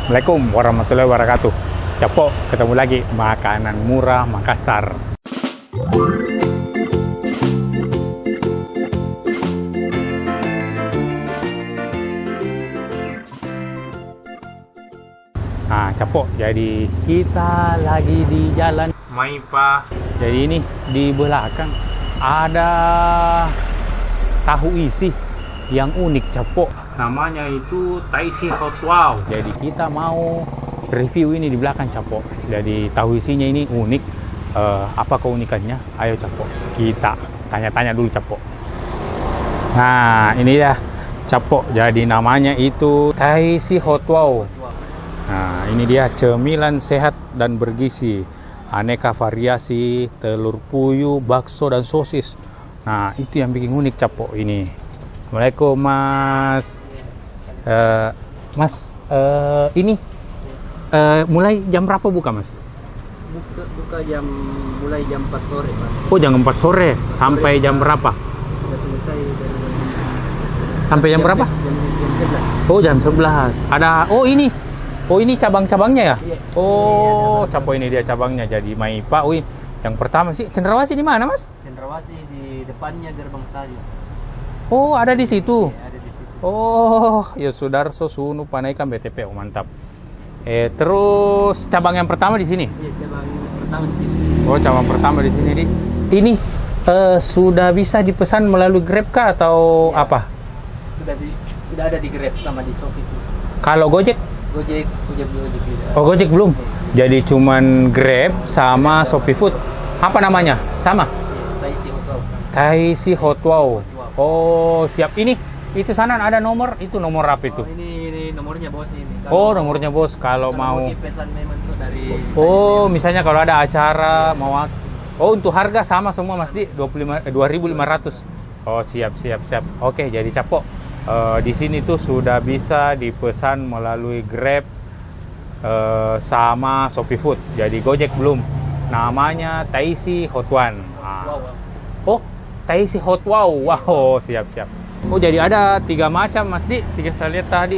Assalamualaikum warahmatullahi wabarakatuh. Capok, ketemu lagi makanan murah Makassar. Nah, Capok, jadi kita lagi di jalan Maipa. Jadi ini di belakang ada tahu isi yang unik, Capok. Namanya itu Taisi Hot Wow. Jadi kita mau review ini di belakang, Capok. Jadi tahu isinya ini unik. Apa keunikannya? Ayo, Capok, kita tanya-tanya dulu, Capok. Nah, ini ya, Capok. Jadi namanya itu Taisi Hot Wow. Nah, ini dia cemilan sehat dan bergizi. Aneka variasi telur puyuh, bakso, dan sosis. Nah, itu yang bikin unik, Capok, ini. Assalamualaikum, Mas. Mas, ini mulai jam berapa buka, Mas? Buka mulai jam 4 sore, Mas. Oh, jam 4 sore. Sampai jam berapa? Sudah selesai dari Sampai jam berapa? Jam 11. Oh, jam 11. Ada, ini. Oh, ini cabang-cabangnya ya? Iya. Oh, Capok, ini dia cabangnya. Jadi Maipa. Oh, yang pertama sih, Cendrawasih di mana, Mas? Cendrawasih di depannya gerbang stadion. Oh, ada di situ. Iya, ada di situ. Oh, ya Sudarso Sunu Panaikan BTP. Oh, mantap. Terus cabang yang pertama di sini. Iya, cabang pertama di sini. Oh, cabang pertama di sini, Di. Ini sudah bisa dipesan melalui Grab kah atau Ya. apa? Sudah ada di Grab sama di Shopee. Kalau Gojek? Gojek tidak. Oh, Gojek belum. Jadi cuman Grab sama Shopee Food. Apa namanya? Sama? Taisi Hot Wow. Taisi Hot Wow. Oh, siap. Ini itu sana ada nomor. Itu nomor apa itu? Oh, ini nomornya bos ini. Oh, nomornya bos. Kalau mau pesan memang tuh dari. Oh, misalnya kalau ada acara mau. Oh, untuk harga sama semua, Mas Di, 2.500. Oh, siap. Oke, jadi Capok. Di sini tuh sudah bisa dipesan melalui Grab sama Shopee Food. Jadi Gojek belum. Namanya Taisi Hot One. Oh, Taisi Hot Wow. Wow, siap. Oh, jadi ada 3 macam, Mas Di. Saya lihat tadi.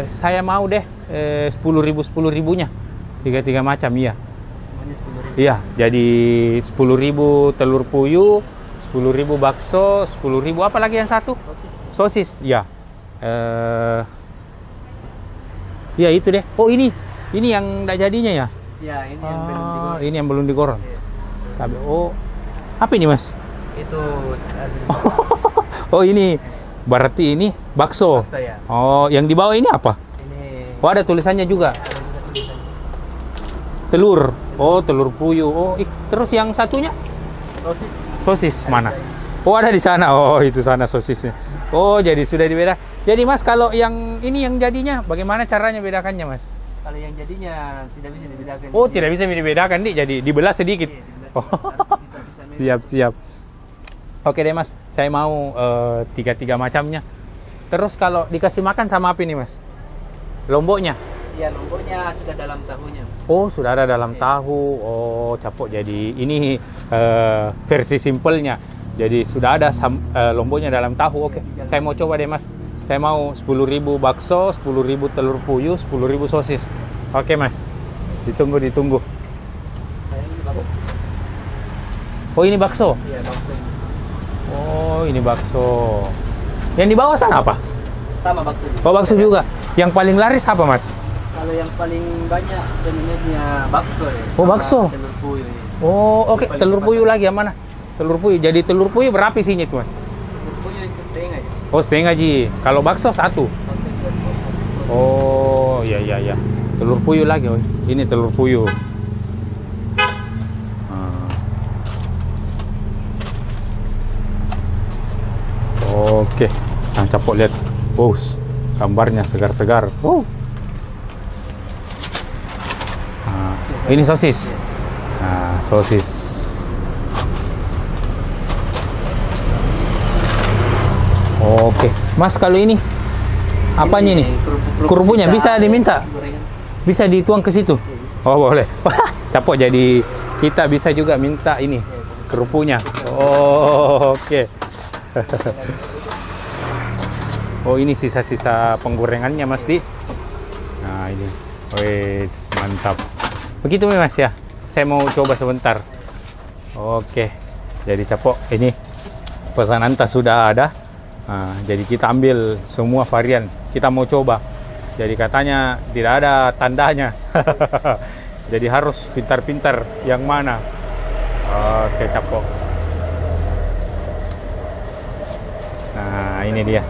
Saya mau deh 10.000-10.000-nya. 3 macam, iya. Semuanya 10.000. Iya, jadi 10.000 telur puyuh, 10.000 bakso, 10.000 apa lagi yang satu? Sosis, ya. Ya itu deh. Oh, ini yang enggak jadinya ya? Ya, ini yang belum digoreng. Ini yang belum digoreng. Tapi apa ini, Mas? Itu Oh, ini berarti ini bakso. bakso ya. Oh, yang di bawah ini apa? Ini Oh, ada tulisannya juga. ada juga tulisannya. Telur. Oh, telur puyuh. Oh, terus yang satunya? Sosis mana? Oh, ada di sana. Oh, itu sana sosisnya. Oh, jadi sudah dibeda. Jadi Mas, kalau yang ini yang jadinya, bagaimana caranya bedakannya, Mas? Kalau yang jadinya tidak bisa dibedakan. Oh, tidak bisa dibedakan, Di. Jadi dibelah sedikit. Iya, dibelah. Oh, Harus bisa siap. Oke deh, Mas. Saya mau 3 macamnya. Terus kalau dikasih makan sama apa nih, Mas? Lomboknya? Iya, lomboknya sudah dalam tahunya. Oh, sudah ada dalam tahu. Oh, Capok. Jadi ini versi simpelnya. Jadi sudah ada lomboknya dalam tahu. Oke, saya mau coba deh, Mas. Saya mau 10.000 bakso, 10.000 telur puyuh, 10.000 sosis. Oke, Mas. Ditunggu. Oh, ini bakso. Iya, bakso ini. Oh, ini bakso. Yang di bawah sana apa? Sama bakso ini. Oh, bakso juga. Yang paling laris apa, Mas? Kalau yang paling banyak peminatnya bakso ya. Oh, sama bakso. Telur puyuh. Ya. Oh, oke. Paling Telur cepat. puyuh lagi yang mana? Telur puyuh. Jadi telur puyuh berapa isinya itu, Mas? Telur puyuh itu setengah ya. Oh, setengah ji. Kalau bakso 1. Bakso itu satu. Oh, iya. Telur puyuh lagi. Oh, ini telur puyuh. Oke. Nah, Capok lihat. Bos, gambarnya segar-segar. Oh. Nah, ini sosis. Nah, sosis. Oke. Mas, kalau ini apanya nih? Kerupuknya bisa diminta? Gorengan. Bisa dituang ke situ? Oh, boleh. Wah, Capok, jadi kita bisa juga minta ini kerupuknya. Oh, oke. Oh, ini sisa-sisa penggorengannya, Mas Di. Nah, ini. Wih, mantap. Begitu nih Mas ya. Saya mau coba sebentar. Oke. Jadi Capok, ini pesanan tas sudah ada. Nah, jadi kita ambil semua varian. Kita mau coba. Jadi katanya tidak ada tandanya. Jadi harus pintar-pintar yang mana. Oke Capok. Nah, ini dia.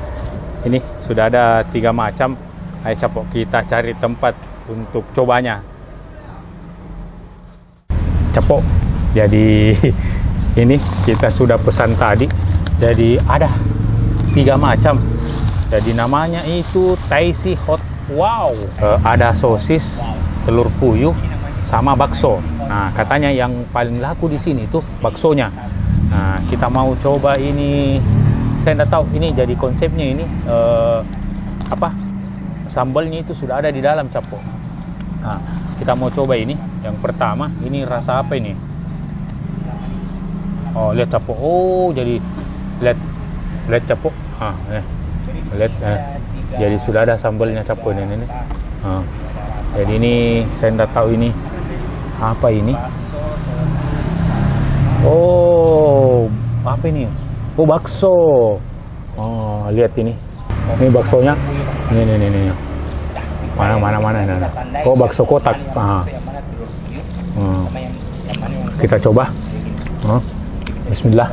Ini sudah ada 3 macam. Ayo Capok, kita cari tempat untuk cobanya. Capok. Jadi ini kita sudah pesan tadi. Jadi ada 3 macam. Jadi namanya itu Taisi Hot. Wow. Ada sosis, telur puyuh, sama bakso. Nah, katanya yang paling laku di sini itu baksonya. Nah, kita mau coba ini. Saya tidak tahu ini jadi konsepnya ini apa? Sambalnya itu sudah ada di dalam Capok. Nah, kita mau coba ini. Yang pertama, ini rasa apa ini? Oh, lihat Capok. Oh, jadi lihat Capok. Lihat. Jadi sudah ada sambalnya Capok ini. Jadi ini saya tidak tahu ini apa ini. Oh, apa ini? Oh, bakso. Oh, lihat ini. Ini baksonya. Ini. Mana. Oh, bakso kotak. Kita coba. Bismillah.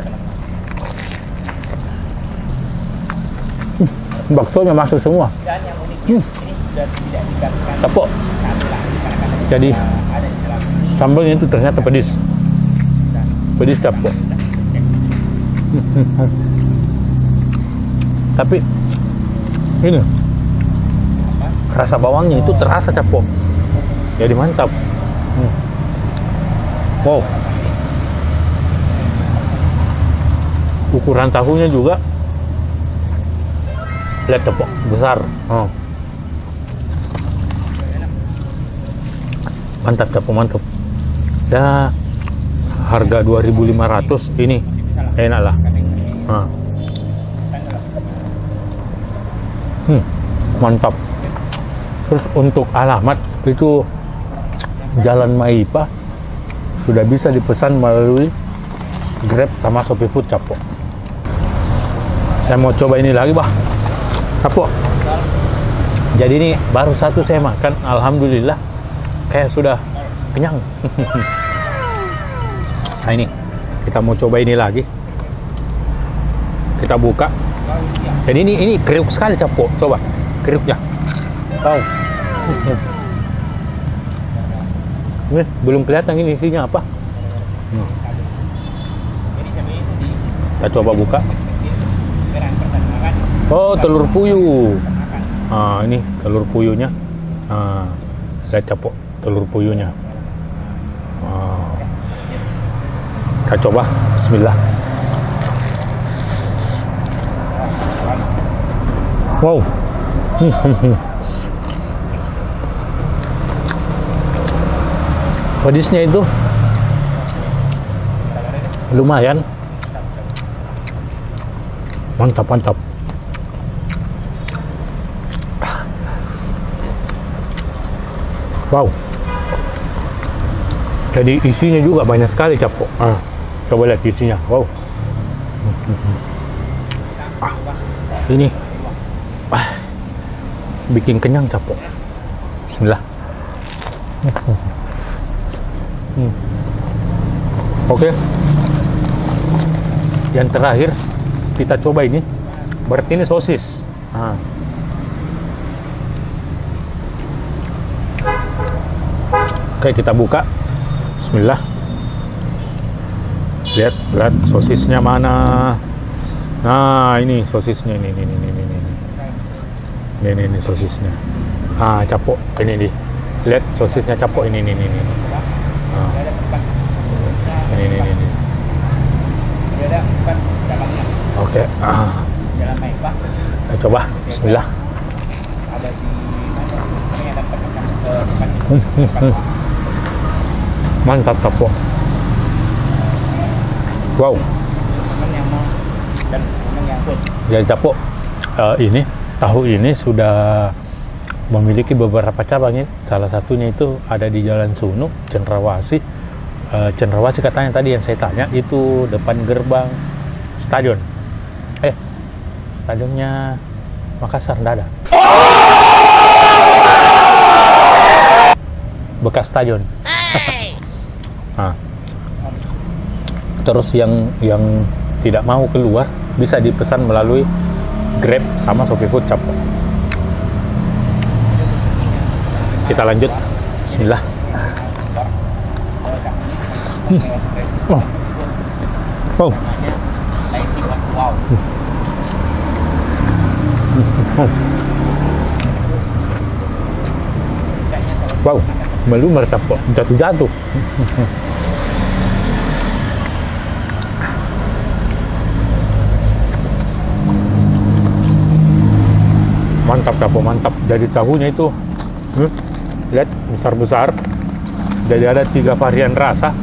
Baksonya masuk semua. Capok. Jadi sambalnya itu ternyata pedis. Pedis Capok. Tapi ini rasa bawangnya itu terasa Capok. Jadi mantap. Wow. Ukuran tahunya juga lihat Capok, besar. Mantap Capok, mantap. Ya harga 2.500 ini enak lah. Mantap. Terus untuk alamat itu Jalan Maipa, sudah bisa dipesan melalui Grab sama Shopee Food Capok. Saya mau coba ini lagi Capok. Jadi ini baru satu saya makan, alhamdulillah kayak sudah kenyang. Nah ini kita mau coba ini lagi. Kita buka. Jadi ini kriuk sekali Capok. Coba kriuknya. Wow. Ini belum kelihatan ini isinya apa. Kita coba buka. Oh, telur puyuh. Ini telur puyuhnya. Lihat Capok, telur puyuhnya. Kita coba. Bismillah. Wow. Pedisnya itu lumayan. Mantap. Wow. Jadi isinya juga banyak sekali Capok. Coba lihat isinya. Wow. Ini bikin kenyang Capok. Bismillah. Oke. Yang terakhir kita coba ini. Berarti ini sosis. Oke, kita buka. Bismillah. Lihat sosisnya mana. Nah, ini sosisnya ini sosisnya. Capok ini nih. Lihat sosisnya Capok ini. Ini. Oke. Kita coba. Bismillah. Mantap Capok. Wow. Jadi Capok, ini tahu ini sudah memiliki beberapa cabang ya. Salah satunya itu ada di Jalan Sunu, Cenderawasih. Cenderawasih katanya tadi yang saya tanya itu depan gerbang stadion. Stadionnya Makassar nggak ada. Bekas stadion. Nah, terus yang tidak mau keluar bisa dipesan melalui Grab sama ShopeeFood Capo. Kita lanjut. Bismillah. Oh. Oh. Wow, melumer Capo, jatuh-jatuh. Mantap Capo, mantap. Jadi tahunya itu lihat besar-besar. Jadi ada 3 varian rasa,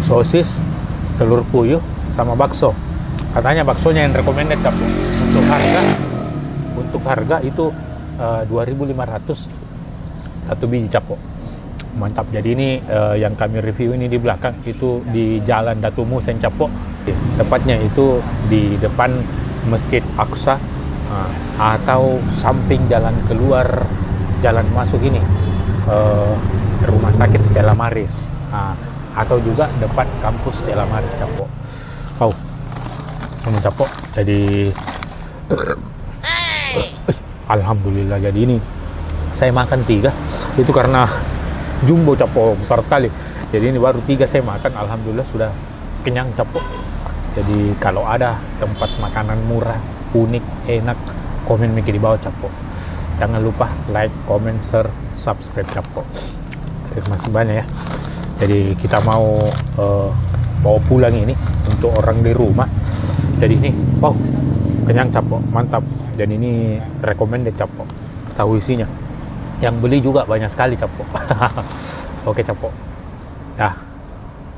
sosis, telur puyuh, sama bakso. Katanya baksonya yang recommended Capo. Untuk harga itu 2.500 satu biji Capo. Mantap. Jadi ini yang kami review ini di belakang itu di Jalan Datu Musen Capo. Tepatnya itu di depan Masjid Aqsa, atau samping jalan keluar, jalan masuk ini rumah sakit Stella Maris, atau juga depan kampus Stella Maris Capo. Wow, Capo. Jadi alhamdulillah. Jadi ini saya makan 3 itu karena jumbo Capo, besar sekali. Jadi ini baru 3 saya makan, alhamdulillah sudah kenyang Capo. Jadi kalau ada tempat makanan murah, unik, enak, komen di bawah Capo. Jangan lupa like, comment, share, subscribe Capo. Terima kasih banyak ya. Jadi kita mau bawa pulang ini untuk orang di rumah. Jadi ini, wow, kenyang Capo, mantap. Dan ini recommended Capo. Tahu isinya. Yang beli juga banyak sekali Capo. Oke Capo. Dah.